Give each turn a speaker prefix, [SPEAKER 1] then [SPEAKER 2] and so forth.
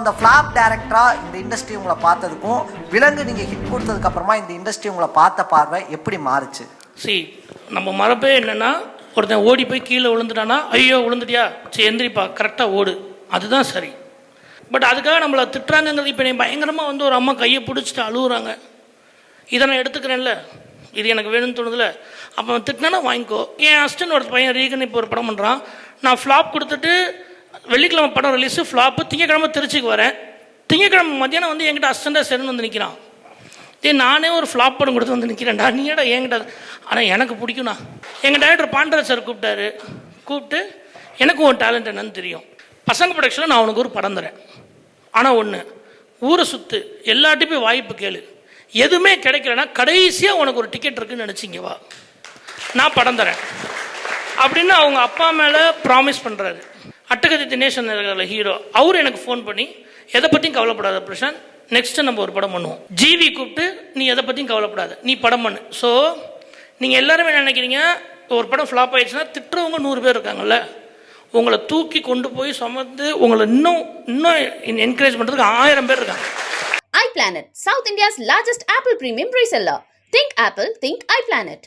[SPEAKER 1] அந்த ஃப்ளாப் டைரக்டரா இந்த இண்டஸ்ட்ரி உங்களை பார்த்ததுக்கும் விலங்கு நீங்க ஹிட் கொடுத்ததுக்கு அப்புறமா இந்த இண்டஸ்ட்ரி உங்களை பார்த்த பார்வை எப்படி மாறுச்சு?
[SPEAKER 2] நம்ம மரபே என்னன்னா, ஒருத்தன் ஓடி போய் கீழே விழுந்துட்டானா, ஐயோ விழுந்துட்டியா, சரி எந்திரிப்பா, கரெக்டாக ஓடு, அதுதான் சரி. பட் அதுக்காக நம்மளை திட்டுறாங்கிறது, இப்போ நீ பயங்கரமாக வந்து ஒரு அம்மா கையை பிடிச்சிட்டு அழுகுறாங்க, இதை நான் எடுத்துக்கிறேன்ல, இது எனக்கு வேணும்னு தோணுதுல, அப்போ திட்டினா வாங்கிக்கோ. என் அஸ்டன் ஒரு பையன் ரீகன் இப்போ ஒரு படம் பண்ணுறான், நான் ஃப்ளாப் கொடுத்துட்டு வெள்ளிக்கிழமை படம் ரிலீஸு, ஃப்ளாப்பு, திங்கக்கிழமை திருச்சிக்கு வரேன், திங்கக்கிழமை மத்தியானம் வந்து என்கிட்ட அஸ்டண்டாக சரின்னு வந்து நிற்கிறான். நானே ஒரு ஃப்ளாப் படம் கொடுத்து வந்து நிற்கிறேன்டா, நீடா என்கிட்ட. ஆனால் எனக்கு பிடிக்கும்ண்ணா. எங்கள் டைரக்டர் பாண்டராஜ் சார் கூப்பிட்டு எனக்கும் ஒரு டேலண்ட் என்னன்னு தெரியும், பசங்க ப்ரொடக்ஷனில் நான் உனக்கு ஒரு படம் தரேன், ஆனால் ஒன்று, ஊரை சுற்று, எல்லாட்டையும் போய் வாய்ப்பு கேளு, எதுவுமே கிடைக்கலன்னா கடைசியாக உனக்கு ஒரு டிக்கெட் இருக்குன்னு நினச்சிங்க வா, நான் படம் தரேன் அப்படின்னு அவங்க அப்பா மேலே ப்ராமிஸ் பண்ணுறாரு. அட்டகத்தி தினேஷன் ஹீரோ, அவர் எனக்கு ஃபோன் பண்ணி எதை பற்றியும் கவலைப்படாத பிரசாந்த், நெக்ஸ்ட்டு நம்ம ஒரு படம் பண்ணுவோம், ஜிவி கூப்பிட்டு நீ எதை பற்றியும் கவலைப்படாத, நீ படம் பண்ணு. ஸோ நீங்கள் எல்லாருமே நினைக்கிறீங்க ஒரு படம் ஃப்ளாப் ஆகிடுச்சுன்னா திட்டுறவங்க 100 பேர் இருக்காங்கல்ல, உங்களை தூக்கி கொண்டு போய் சுமந்து உங்களை இன்னும் என்கரேஜ் பண்ணுறதுக்கு 1000 பேர் இருக்காங்க.
[SPEAKER 3] iPlanet, South India's largest Apple premium reseller. Think Apple, think iPlanet.